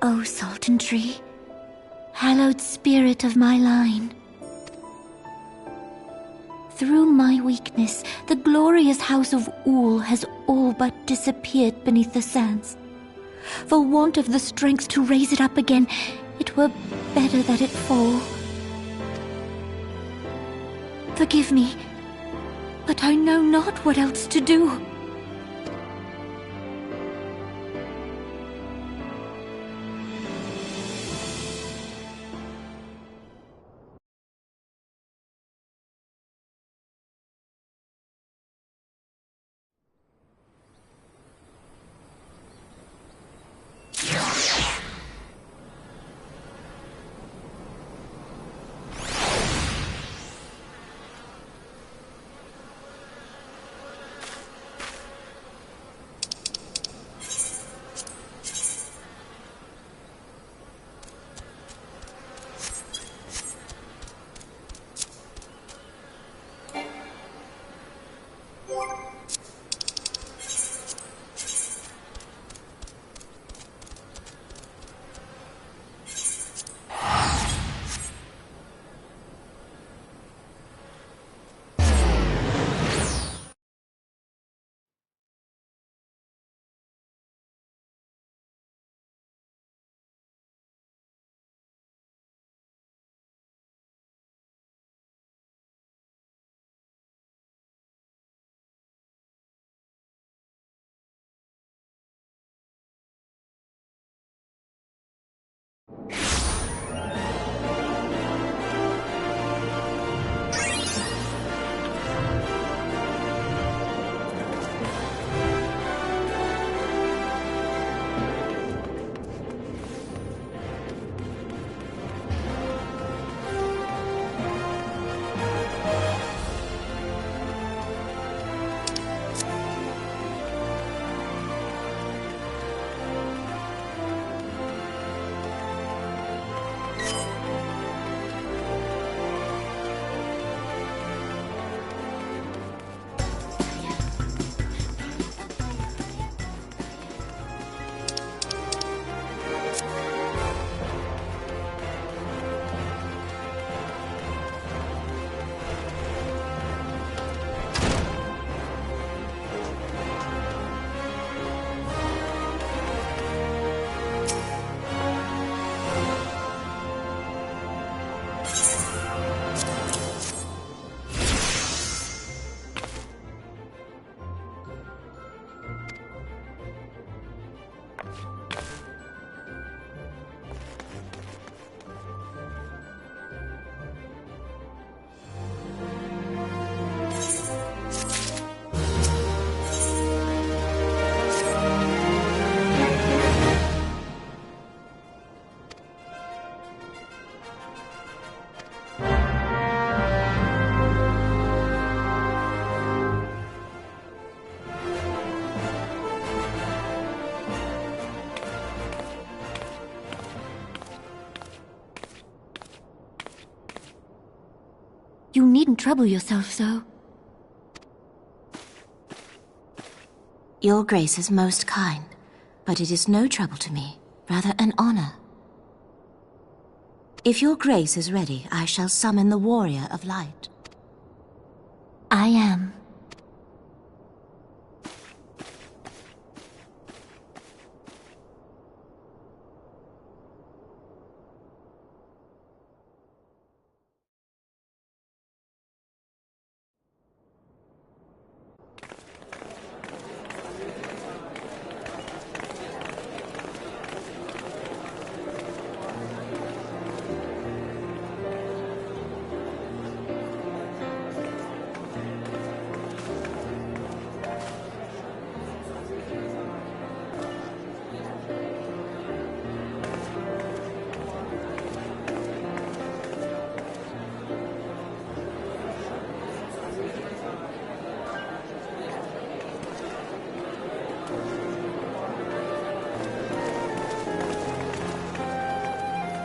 O Sultan Tree, hallowed spirit of my line. Through my weakness, the glorious house of Ul has all but disappeared beneath the sands. For want of the strength to raise it up again, it were better that it fall. Forgive me, but I know not what else to do. You needn't trouble yourself so. Your Grace is most kind, but it is no trouble to me, rather an honor. If your Grace is ready, I shall summon the Warrior of Light. I am.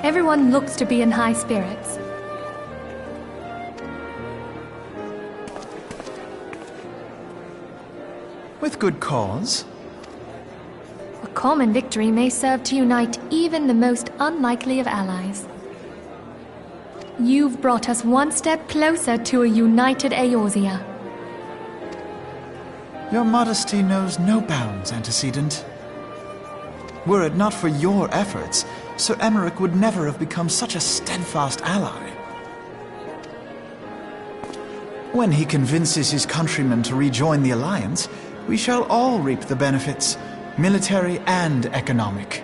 Everyone looks to be in high spirits. With good cause. A common victory may serve to unite even the most unlikely of allies. You've brought us one step closer to a united Eorzea. Your modesty knows no bounds, Antecedent. Were it not for your efforts, Sir Emmerich would never have become such a steadfast ally. When he convinces his countrymen to rejoin the Alliance, we shall all reap the benefits, military and economic.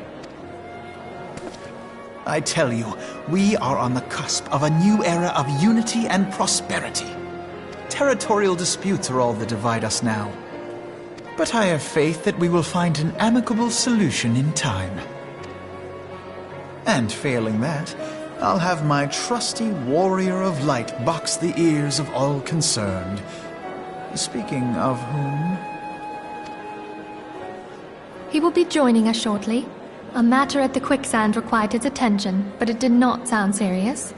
I tell you, we are on the cusp of a new era of unity and prosperity. Territorial disputes are all that divide us now. But I have faith that we will find an amicable solution in time. And failing that, I'll have my trusty warrior of light box the ears of all concerned. Speaking of whom... He will be joining us shortly. A matter at the quicksand required his attention, but it did not sound serious.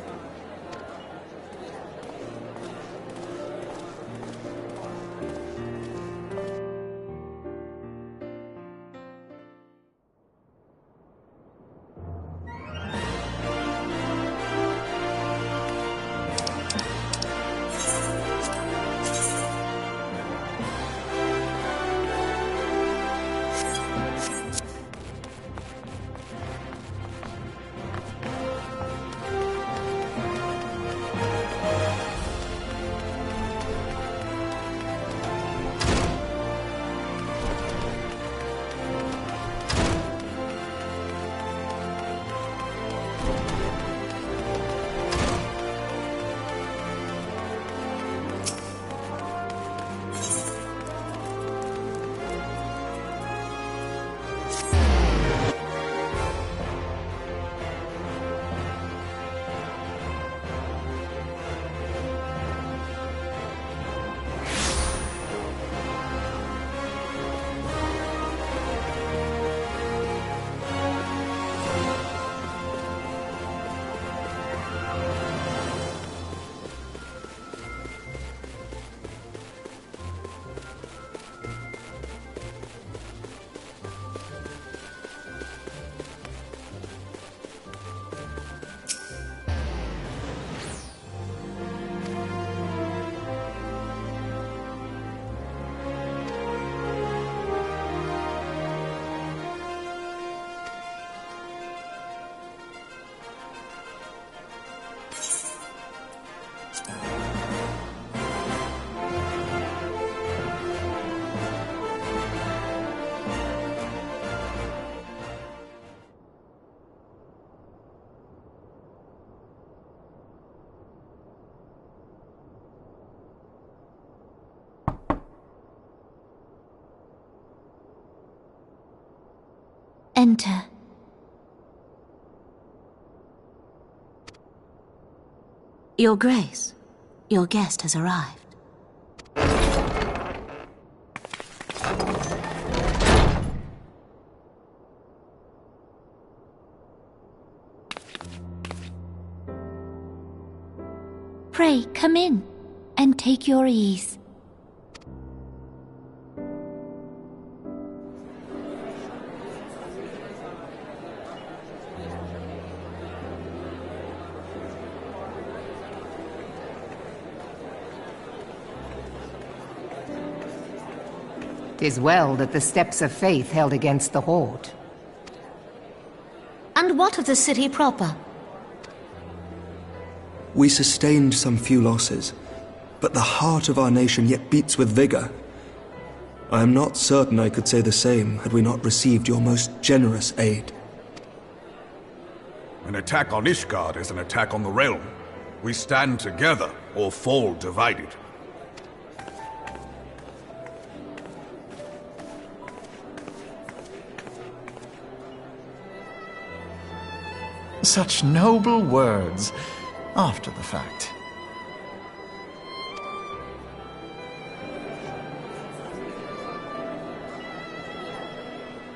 Enter. Your Grace, your guest has arrived. Pray, come in, and take your ease. "'Tis well that the steps of faith held against the Horde. And what of the city proper? We sustained some few losses, but the heart of our nation yet beats with vigor. I am not certain I could say the same had we not received your most generous aid. An attack on Ishgard is an attack on the realm. We stand together or fall divided. Such noble words, after the fact.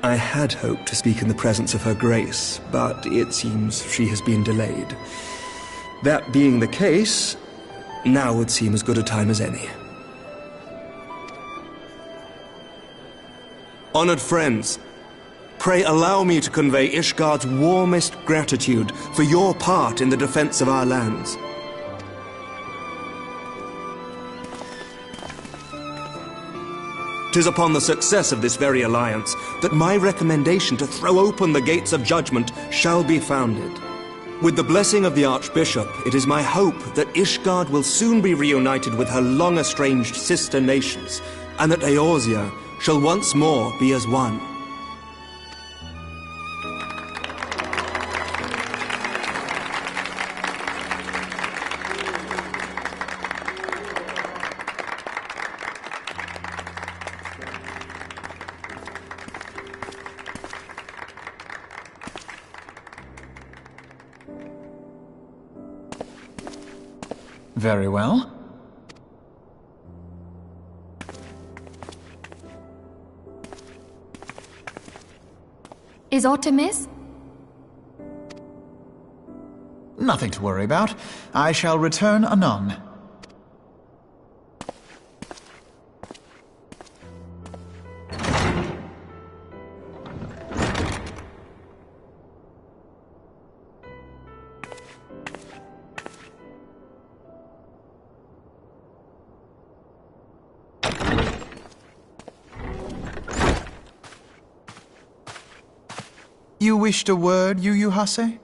I had hoped to speak in the presence of Her Grace, but it seems she has been delayed. That being the case, now would seem as good a time as any. Honored friends, Pray allow me to convey Ishgard's warmest gratitude for your part in the defense of our lands. "'Tis upon the success of this very alliance that my recommendation to throw open the gates of judgment shall be founded. With the blessing of the Archbishop, it is my hope that Ishgard will soon be reunited with her long-estranged sister nations, and that Eorzea shall once more be as one." Very well. Is aught amiss? Nothing to worry about. I shall return anon. You wished a word, Yu Hase?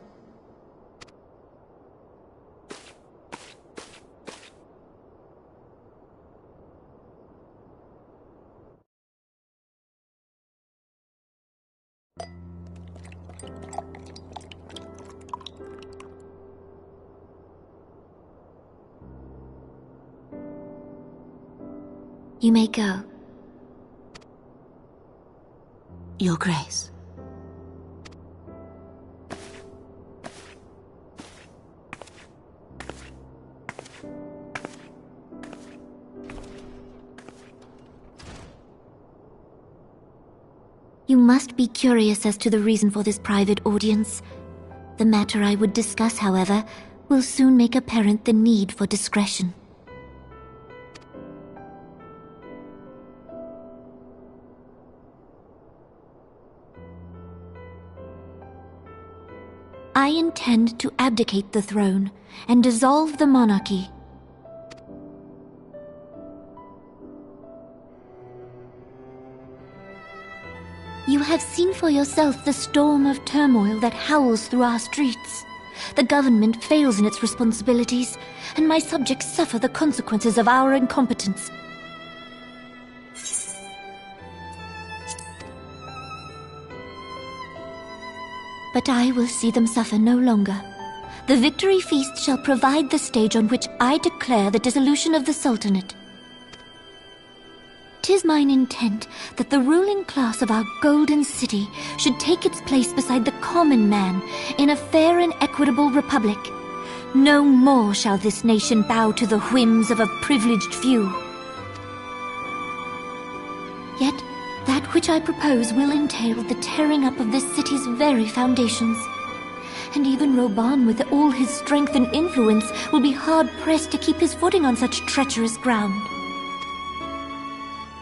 You may go. Your Grace. You must be curious as to the reason for this private audience. The matter I would discuss, however, will soon make apparent the need for discretion. I intend to abdicate the throne and dissolve the monarchy. You have seen for yourself the storm of turmoil that howls through our streets. The government fails in its responsibilities, and my subjects suffer the consequences of our incompetence. But I will see them suffer no longer. The victory feast shall provide the stage on which I declare the dissolution of the Sultanate. 'Tis mine intent that the ruling class of our golden city should take its place beside the common man in a fair and equitable republic. No more shall this nation bow to the whims of a privileged few. Yet, that which I propose will entail the tearing up of this city's very foundations. And even Roban, with all his strength and influence, will be hard-pressed to keep his footing on such treacherous ground.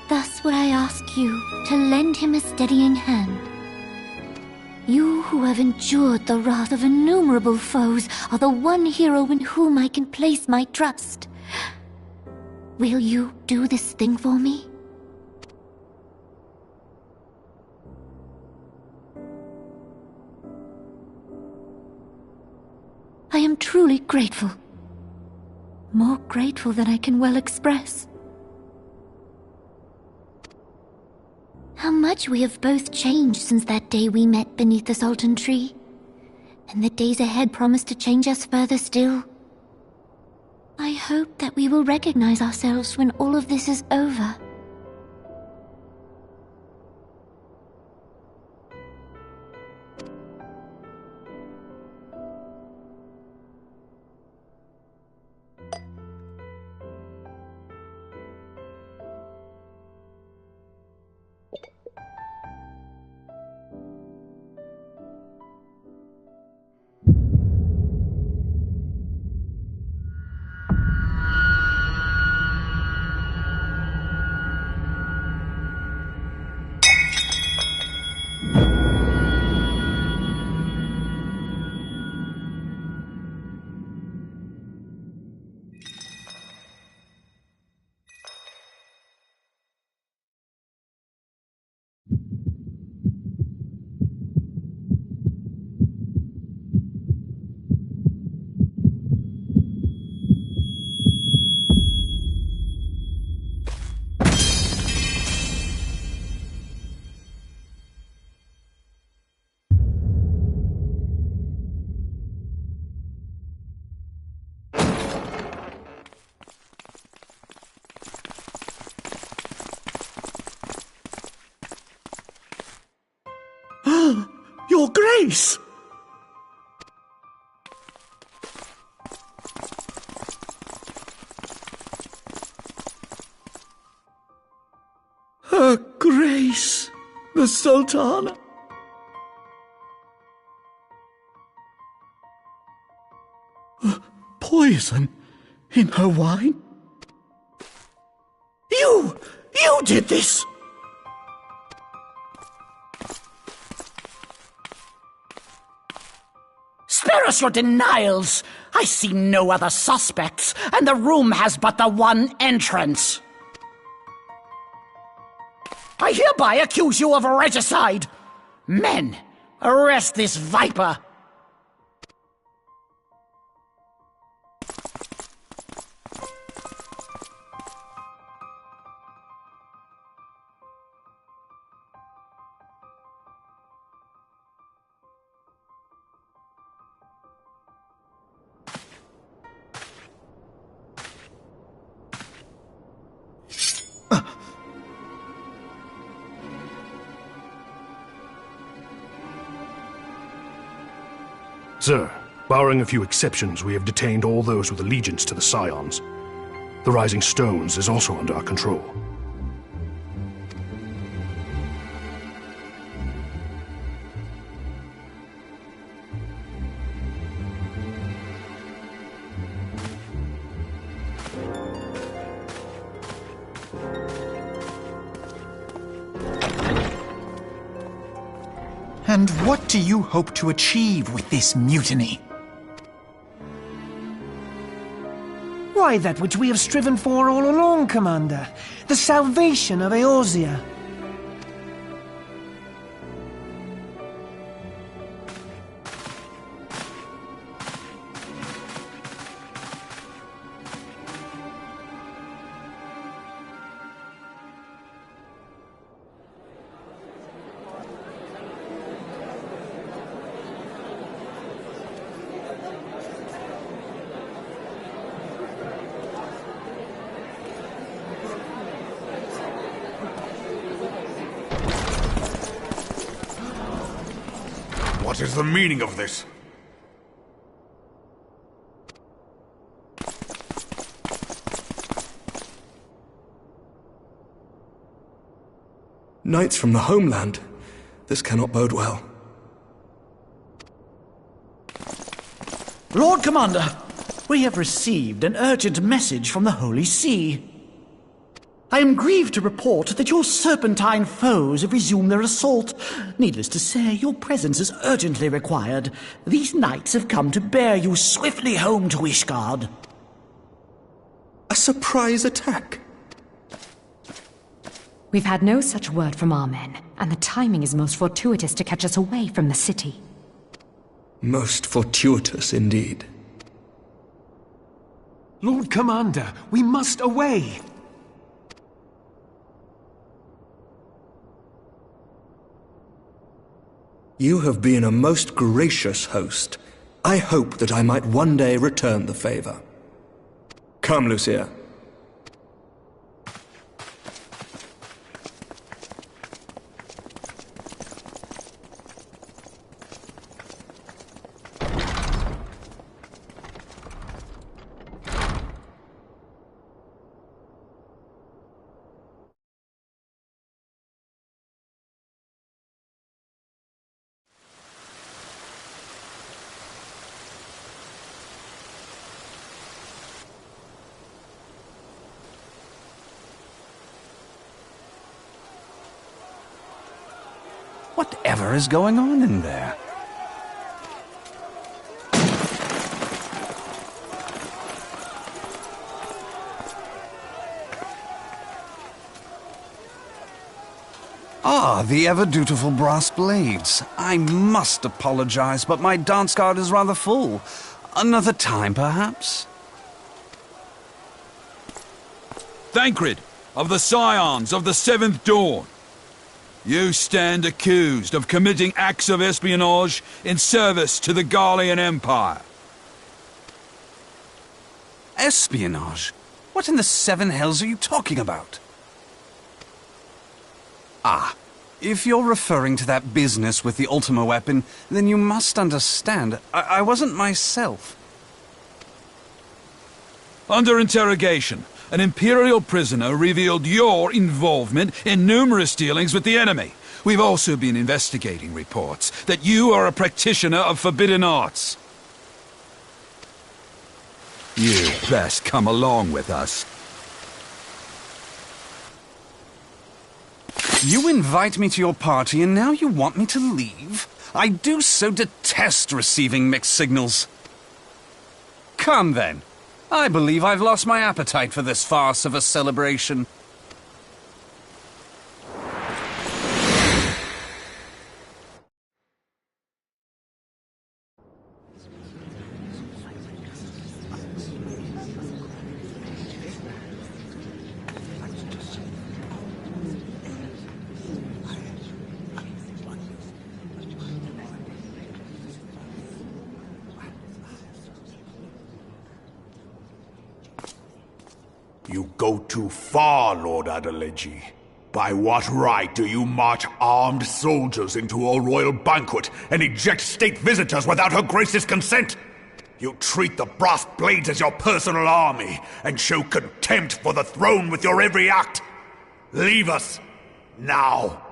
Thus would I ask you to lend him a steadying hand. You who have endured the wrath of innumerable foes are the one hero in whom I can place my trust. Will you do this thing for me? I am truly grateful. More grateful than I can well express. How much we have both changed since that day we met beneath the Sultan tree. And the days ahead promise to change us further still. I hope that we will recognize ourselves when all of this is over. Grace! Her Grace, the Sultana. Poison in her wine? You did this! Spare us your denials! I see no other suspects, and the room has but the one entrance. I hereby accuse you of regicide! Men, arrest this viper! Sir, barring a few exceptions, we have detained all those with allegiance to the Scions. The Rising Stones is also under our control. And what do you hope to achieve with this mutiny? Why, that which we have striven for all along, Commander. The salvation of Eorzea. What is the meaning of this? Knights from the homeland. This cannot bode well. Lord Commander, we have received an urgent message from the Holy See. I am grieved to report that your serpentine foes have resumed their assault. Needless to say, your presence is urgently required. These knights have come to bear you swiftly home to Ishgard. A surprise attack? We've had no such word from our men, and the timing is most fortuitous to catch us away from the city. Most fortuitous indeed. Lord Commander, we must away! You have been a most gracious host. I hope that I might one day return the favor. Come, Lucia. Whatever is going on in there? Ah, the ever-dutiful brass blades. I must apologize, but my dance card is rather full. Another time, perhaps? Thancred, of the Scions of the Seventh Dawn. You stand accused of committing acts of espionage in service to the Garlean Empire. Espionage? What in the seven hells are you talking about? Ah, If you're referring to that business with the Ultima weapon, then you must understand, I wasn't myself. Under interrogation, an Imperial prisoner revealed your involvement in numerous dealings with the enemy. We've also been investigating reports that you are a practitioner of forbidden arts. You'd best come along with us. You invite me to your party and now you want me to leave? I do so detest receiving mixed signals. Come then. I believe I've lost my appetite for this farce of a celebration. You go too far, Lord Adeleji. By what right do you march armed soldiers into a royal banquet and eject state visitors without Her Grace's consent? You treat the brass blades as your personal army and show contempt for the throne with your every act. Leave us, now.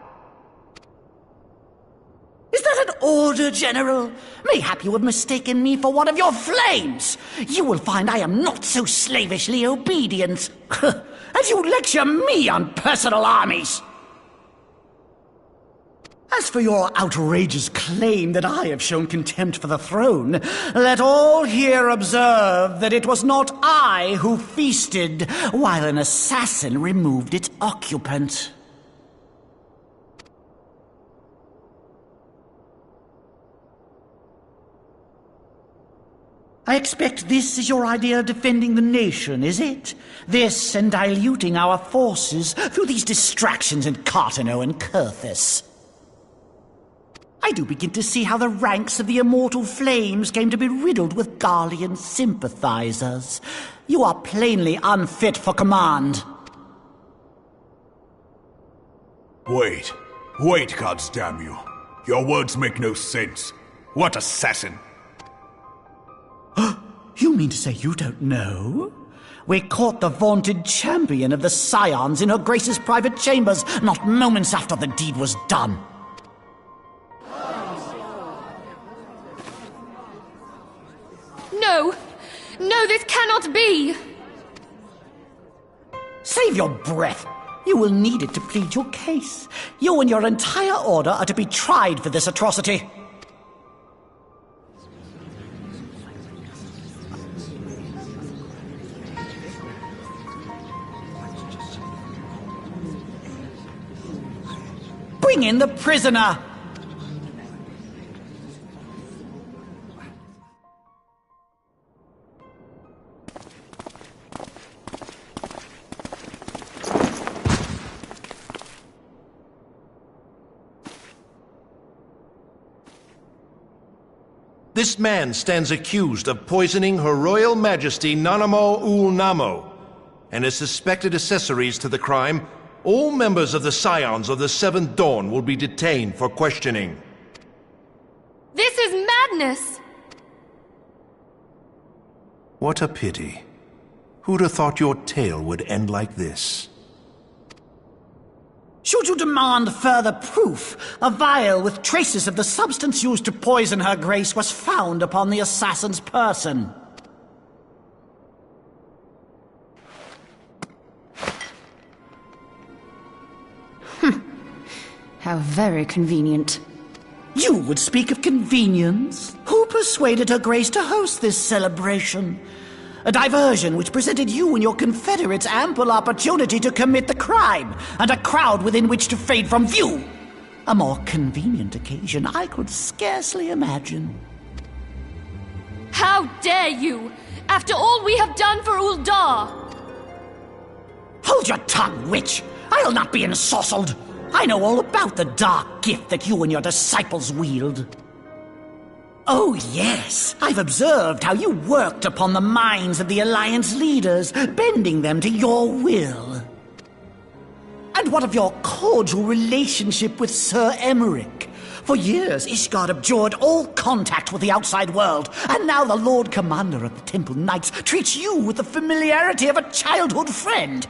Is that an order, General? Mayhap you have mistaken me for one of your flames. You will find I am not so slavishly obedient. As you lecture me on personal armies. As for your outrageous claim that I have shown contempt for the throne, let all here observe that it was not I who feasted while an assassin removed its occupant. I expect this is your idea of defending the nation, is it? This and diluting our forces through these distractions in Cartano and Kurthis. I do begin to see how the ranks of the immortal flames came to be riddled with Garlean sympathizers. You are plainly unfit for command. Wait, goddamn you. Your words make no sense. What assassin? You mean to say you don't know? We caught the vaunted champion of the Scions in Her Grace's private chambers, not moments after the deed was done. No! No, this cannot be! Save your breath. You will need it to plead your case. You and your entire order are to be tried for this atrocity. Bring in the prisoner! This man stands accused of poisoning Her Royal Majesty Nanamo Ul Namo, and as suspected accessories to the crime, all members of the Scions of the Seventh Dawn will be detained for questioning. This is madness! What a pity. Who'd have thought your tale would end like this? Should you demand further proof, a vial with traces of the substance used to poison Her Grace was found upon the assassin's person. How very convenient. You would speak of convenience? Who persuaded Her Grace to host this celebration? A diversion which presented you and your confederates ample opportunity to commit the crime, and a crowd within which to fade from view. A more convenient occasion I could scarcely imagine. How dare you! After all we have done for Uldar! Hold your tongue, witch! I'll not be ensorcelled! I know all about the dark gift that you and your disciples wield. Oh, yes. I've observed how you worked upon the minds of the Alliance leaders, bending them to your will. And what of your cordial relationship with Sir Emmerich? For years, Ishgard abjured all contact with the outside world, and now the Lord Commander of the Temple Knights treats you with the familiarity of a childhood friend.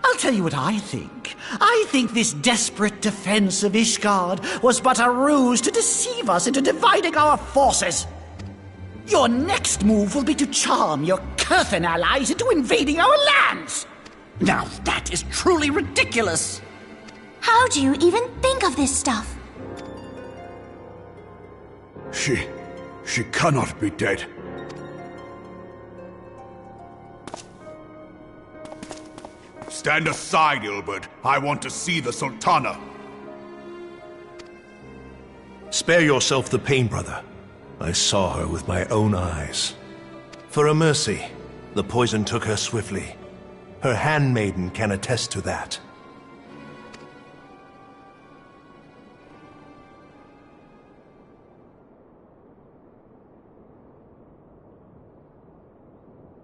I'll tell you what I think. I think this desperate defense of Ishgard was but a ruse to deceive us into dividing our forces. Your next move will be to charm your Kurthan allies into invading our lands. Now that is truly ridiculous. How do you even think of this stuff? She cannot be dead. Stand aside, Ilbert. I want to see the Sultana. Spare yourself the pain, brother. I saw her with my own eyes. For a mercy, the poison took her swiftly. Her handmaiden can attest to that.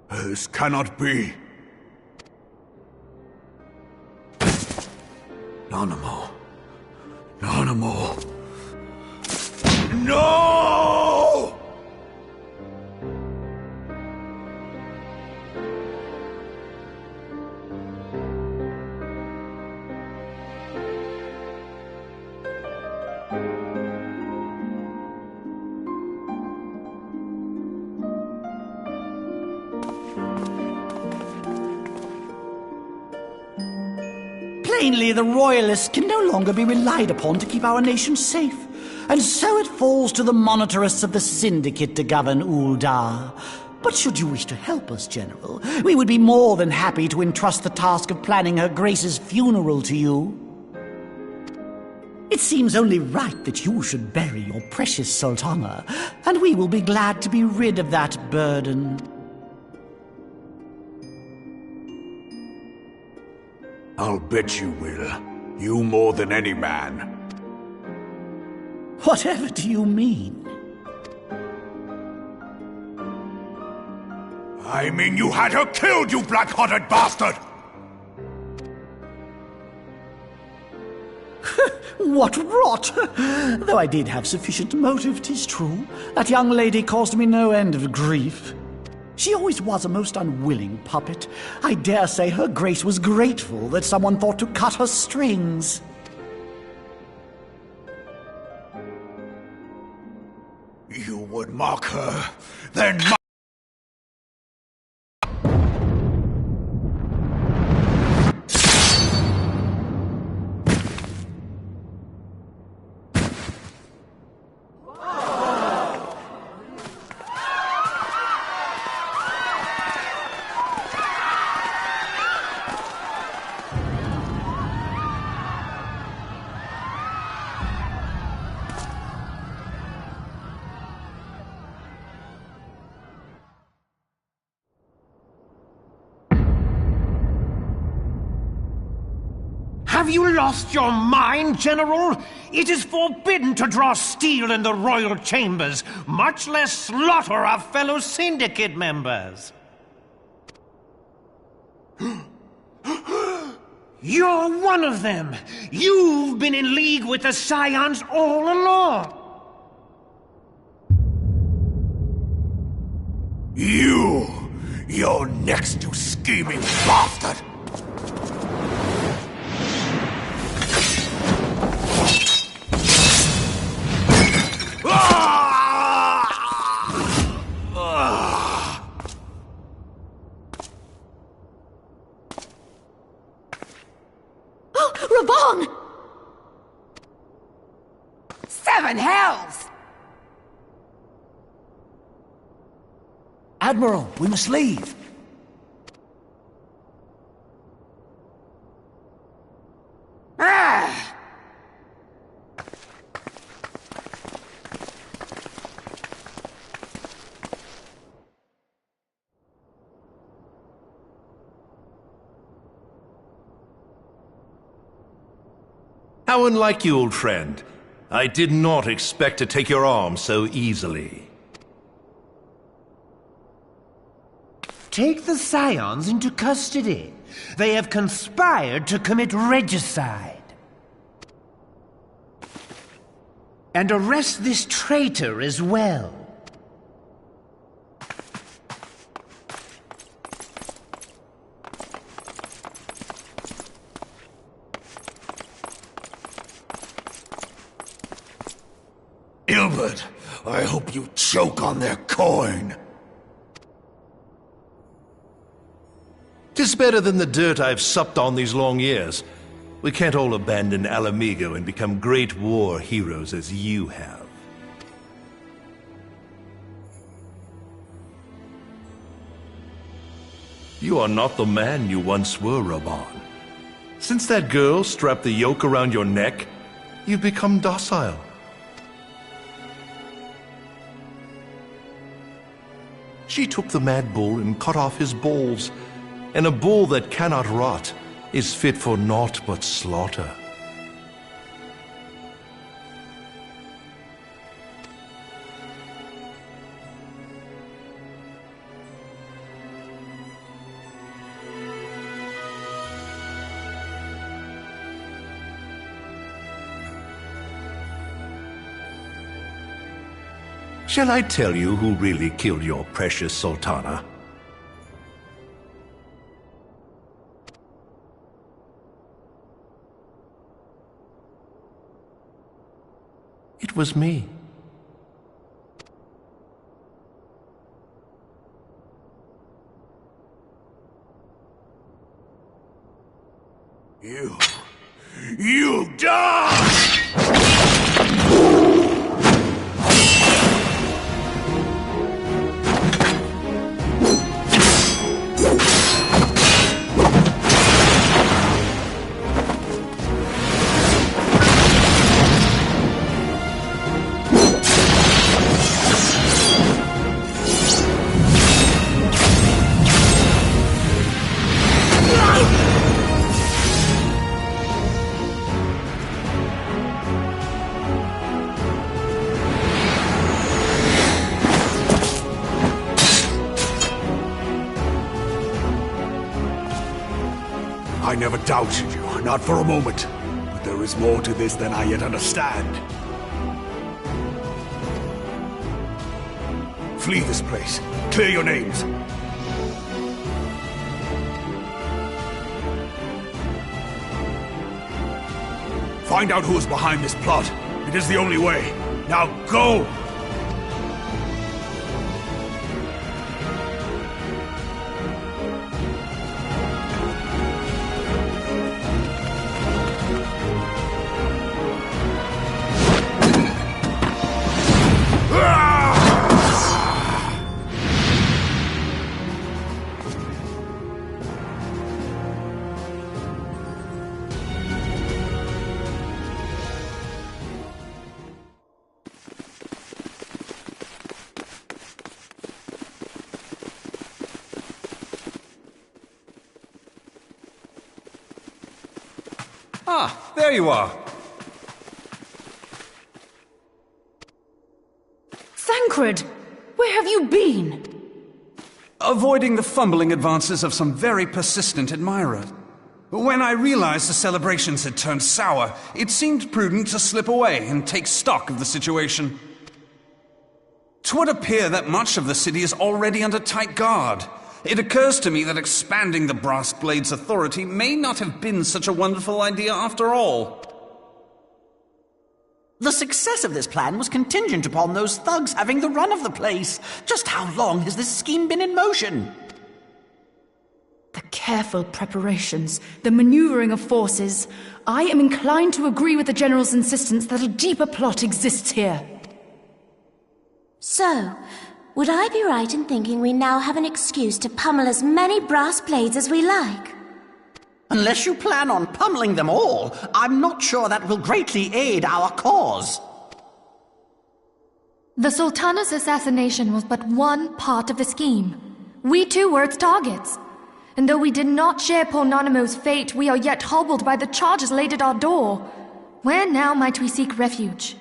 This cannot be. Nanamo. Nanamo. No! Plainly, the Royalists can no longer be relied upon to keep our nation safe. And so it falls to the monitorists of the Syndicate to govern Uldar. But should you wish to help us, General, we would be more than happy to entrust the task of planning Her Grace's funeral to you. It seems only right that you should bury your precious Sultana, and we will be glad to be rid of that burden. I'll bet you will. You more than any man. Whatever do you mean? I mean you had her killed, you black-hearted bastard! What rot! Though I did have sufficient motive, 'tis true. That young lady caused me no end of grief. She always was a most unwilling puppet. I dare say Her Grace was grateful that someone thought to cut her strings. You would mock her, then Have you lost your mind, General? It is forbidden to draw steel in the royal chambers, much less slaughter our fellow Syndicate members. You're one of them. You've been in league with the Scions all along. You're next, you scheming bastard! Raban! Seven hells! Admiral, we must leave. Ah! How unlike you, old friend. I did not expect to take your arm so easily. take the Scions into custody. They have conspired to commit regicide. And arrest this traitor as well. Ilbert, I hope you choke on their coin. 'Tis better than the dirt I've supped on these long years. We can't all abandon Alamigo and become great war heroes as you have. You are not the man you once were, Raban. Since that girl strapped the yoke around your neck, you've become docile. She took the mad bull and cut off his balls, and a bull that cannot rot is fit for naught but slaughter. Shall I tell you who really killed your precious Sultana? It was me. You die! I never doubted you, not for a moment. But there is more to this than I yet understand. Flee this place. Clear your names. Find out who is behind this plot. It is the only way. Now go! Ah, there you are. Thancred! Where have you been? Avoiding the fumbling advances of some very persistent admirers. When I realized the celebrations had turned sour, it seemed prudent to slip away and take stock of the situation. 'Twould appear that much of the city is already under tight guard. It occurs to me that expanding the Brass Blade's authority may not have been such a wonderful idea after all. The success of this plan was contingent upon those thugs having the run of the place. Just how long has this scheme been in motion? The careful preparations, the maneuvering of forces. I am inclined to agree with the General's insistence that a deeper plot exists here. So, would I be right in thinking we now have an excuse to pummel as many brass blades as we like? Unless you plan on pummeling them all, I'm not sure that will greatly aid our cause. The Sultana's assassination was but one part of the scheme. We too were its targets. And though we did not share poor Nanamo's fate, we are yet hobbled by the charges laid at our door. Where now might we seek refuge?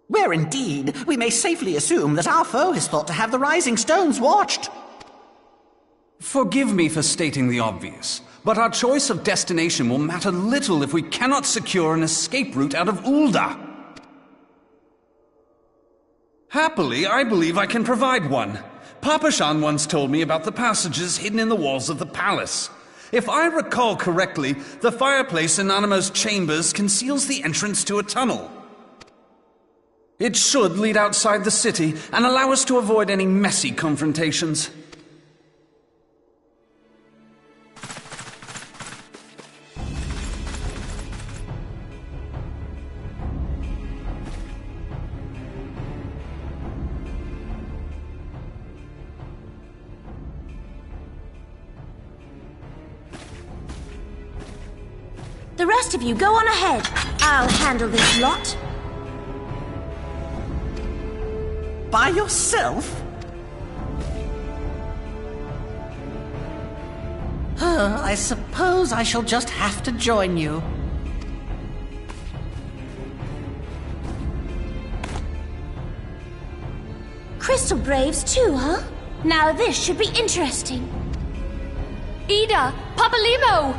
Where indeed we may safely assume that our foe has thought to have the rising stones watched. Forgive me for stating the obvious, but our choice of destination will matter little if we cannot secure an escape route out of Ulda. Happily, I believe I can provide one. Papashan once told me about the passages hidden in the walls of the palace. If I recall correctly, the fireplace in Nanamo's chambers conceals the entrance to a tunnel. It should lead outside the city and allow us to avoid any messy confrontations. The rest of you, go on ahead. I'll handle this lot. By yourself? I suppose I shall just have to join you. Crystal Braves too, huh? Now this should be interesting. Ida! Papalimo!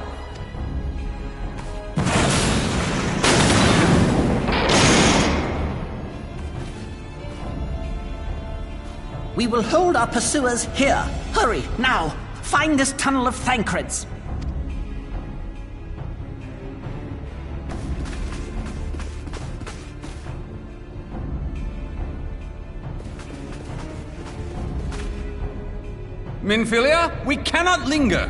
We will hold our pursuers here. Hurry, now! Find this tunnel of Thancred's. Minfilia, we cannot linger!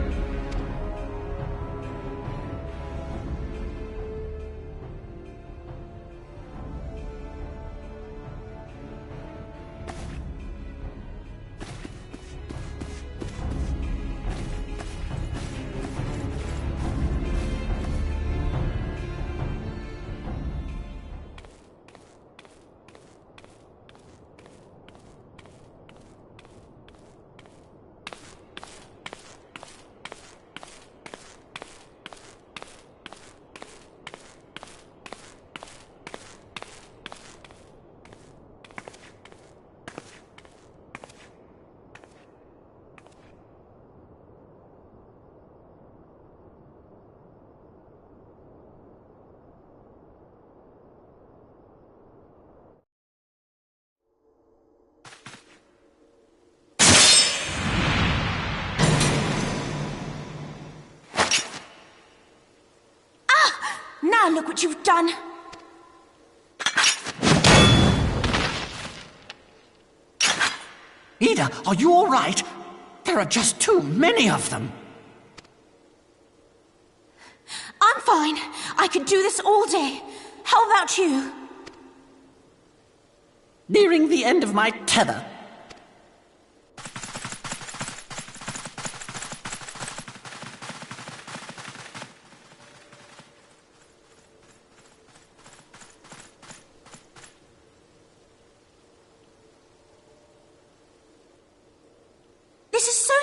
Now look what you've done. Ida, are you all right? There are just too many of them. I'm fine. I could do this all day. How about you? Nearing the end of my tether.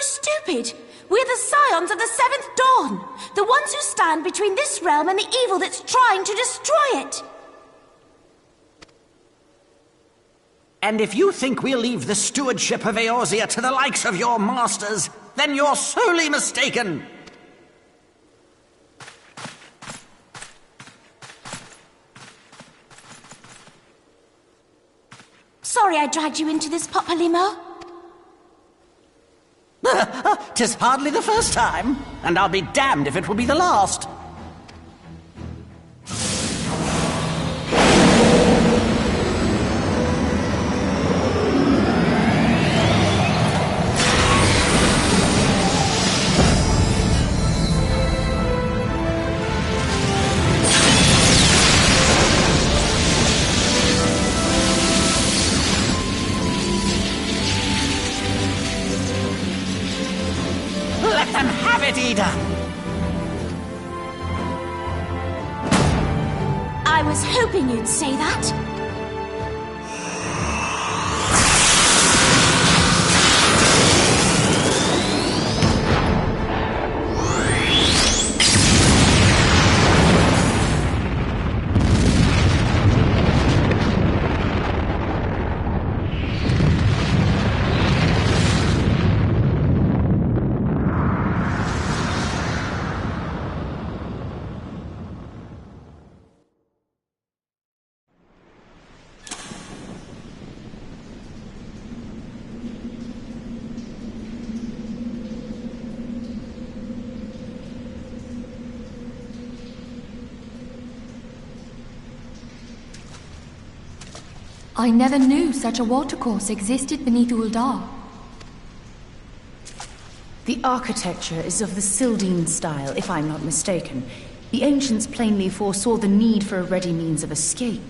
Stupid! We're the scions of the Seventh Dawn! The ones who stand between this realm and the evil that's trying to destroy it! And if you think we'll leave the stewardship of Eorzea to the likes of your masters, then you're sorely mistaken! Sorry I dragged you into this, Papalimo. 'Tis hardly the first time, and I'll be damned if it will be the last. Let them have it, Ida! I was hoping you'd say that. I never knew such a watercourse existed beneath Uldar. The architecture is of the Sildine style, if I'm not mistaken. The ancients plainly foresaw the need for a ready means of escape.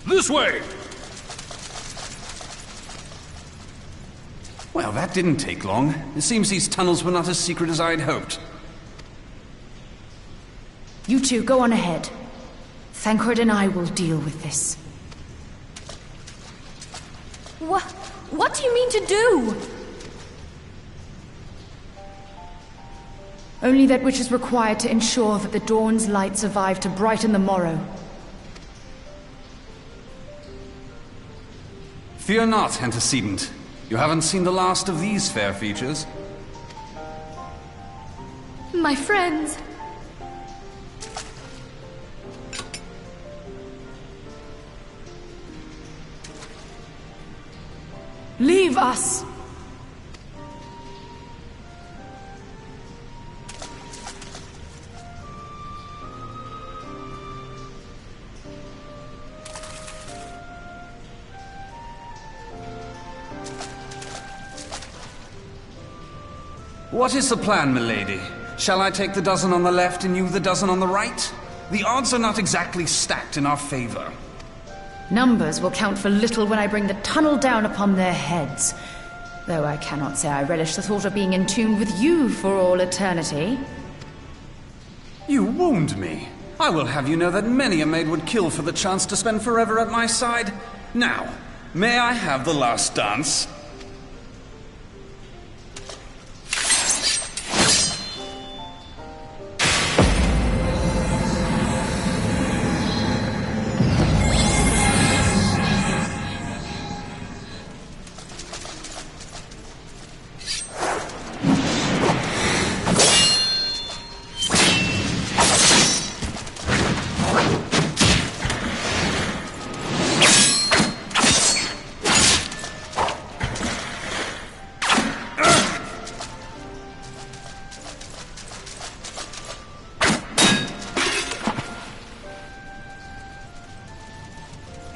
This way! Well, that didn't take long. It seems these tunnels were not as secret as I'd hoped. You two, go on ahead. Thancred and I will deal with this. What do you mean to do? Only that which is required to ensure that the dawn's light survive to brighten the morrow. Fear not, antecedent. You haven't seen the last of these fair features. My friends. Leave us! What is the plan, milady? Shall I take the dozen on the left and you the dozen on the right? The odds are not exactly stacked in our favor. Numbers will count for little when I bring the tunnel down upon their heads. Though I cannot say I relish the thought of being entombed with you for all eternity. You wound me. I will have you know that many a maid would kill for the chance to spend forever at my side. Now, may I have the last dance?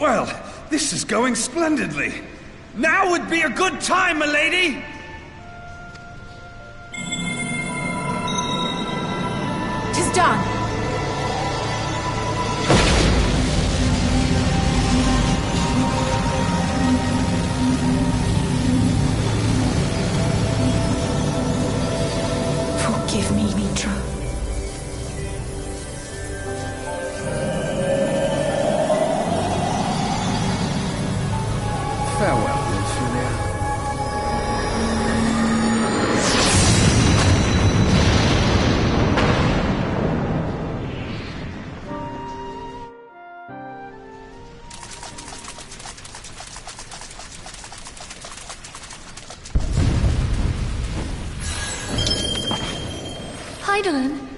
Well, this is going splendidly. Now would be a good time, milady! "'Tis done! Forgive me, Mitra. Farewell, Ophelia. Heidelin,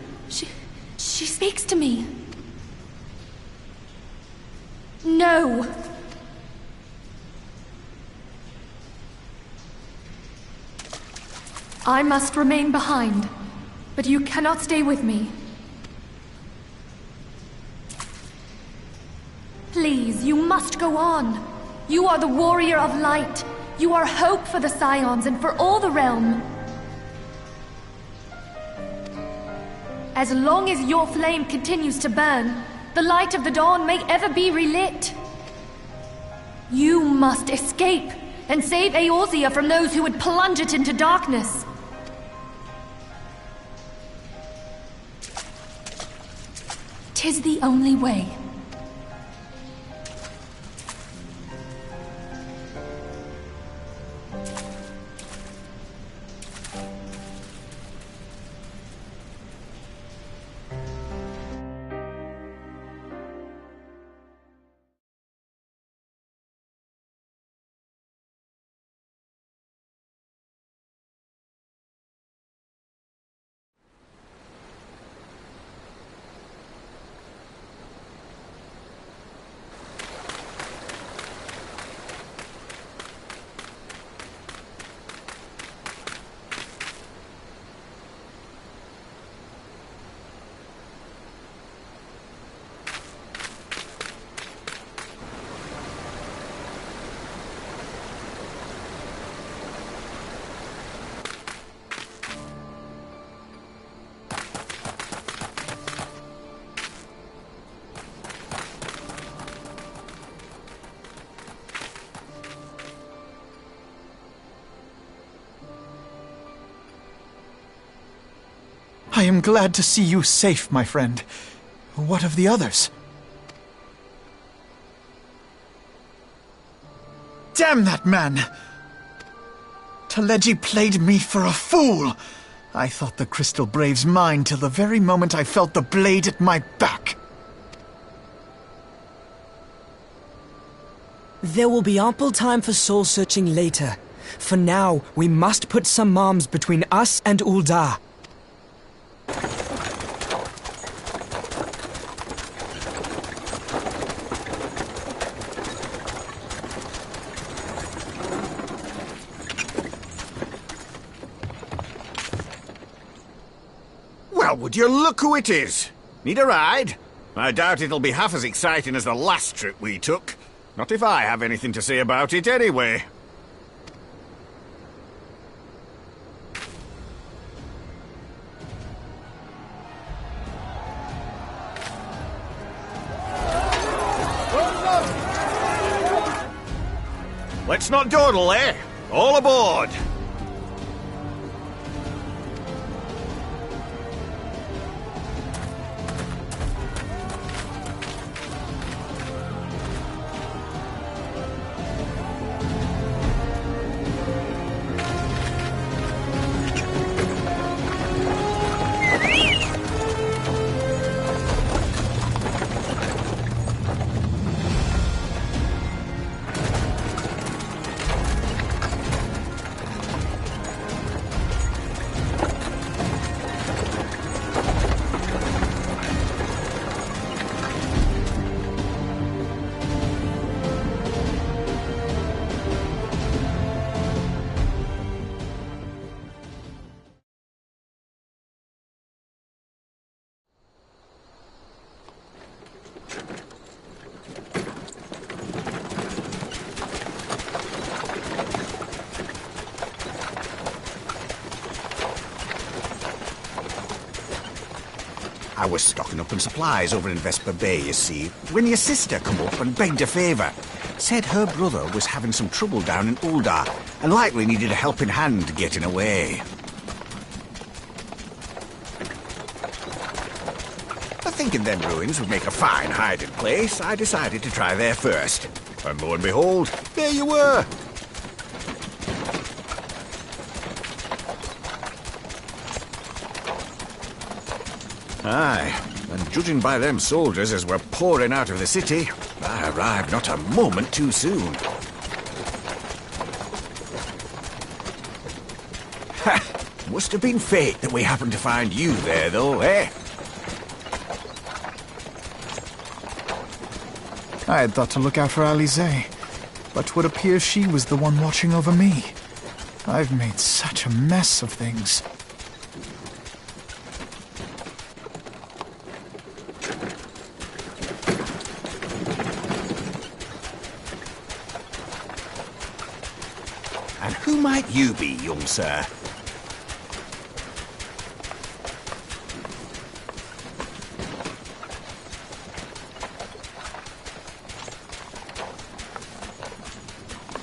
she speaks to me. No. I must remain behind, but you cannot stay with me. Please, you must go on. You are the warrior of light. You are hope for the Scions and for all the realm. As long as your flame continues to burn, the light of the dawn may ever be relit. You must escape and save Eorzea from those who would plunge it into darkness. "'Tis the only way. I am glad to see you safe, my friend. What of the others? Damn that man! Taleji played me for a fool! I thought the Crystal Brave's mine till the very moment I felt the blade at my back. There will be ample time for soul-searching later. For now, we must put some arms between us and Ul'dah. Well, would you look who it is? Need a ride? I doubt it'll be half as exciting as the last trip we took. Not if I have anything to say about it anyway. Let's not dawdle, eh? All aboard! I was stocking up on supplies over in Vesper Bay, you see, when your sister come up and begged a favour. Said her brother was having some trouble down in Ul'dah and likely needed a helping hand getting away. Thinking them ruins would make a fine hiding place, I decided to try there first. And lo and behold, there you were! Aye, and judging by them soldiers as were pouring out of the city, I arrived not a moment too soon. Ha! Must have been fate that we happened to find you there, though, eh? I had thought to look out for Alize, but would appear she was the one watching over me. I've made such a mess of things. And who might you be, young sir?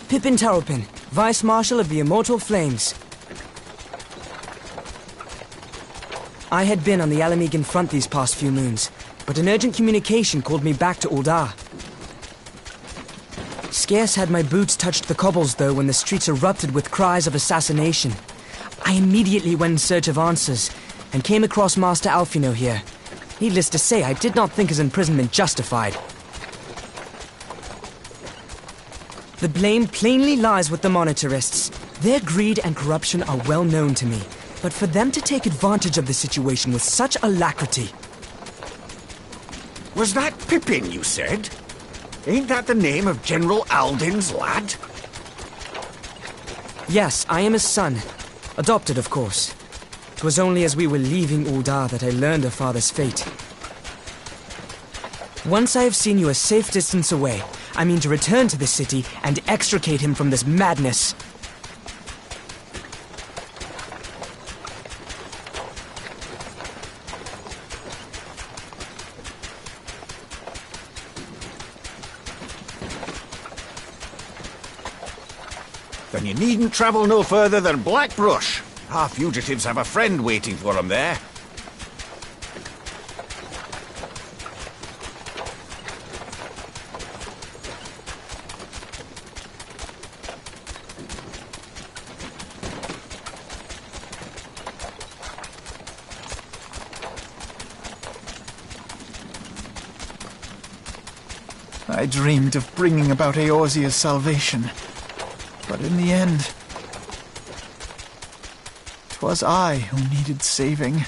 Pippin Taropin, Vice Marshal of the Immortal Flames. I had been on the Alamegan front these past few moons, but an urgent communication called me back to Ul'dah. Scarce had my boots touched the cobbles, though, when the streets erupted with cries of assassination. I immediately went in search of answers, and came across Master Alfino here. Needless to say, I did not think his imprisonment justified. The blame plainly lies with the Monitarists. Their greed and corruption are well known to me, but for them to take advantage of the situation with such alacrity... Was that Pippin, you said? Ain't that the name of General Alden's lad? Yes, I am his son. Adopted, of course. It was only as we were leaving Ul'dah that I learned of father's fate. Once I have seen you a safe distance away, I mean to return to the city and extricate him from this madness. Then you needn't travel no further than Blackbrush. Our fugitives have a friend waiting for them there. I dreamed of bringing about Eorzea's salvation. But in the end, 'twas I who needed saving.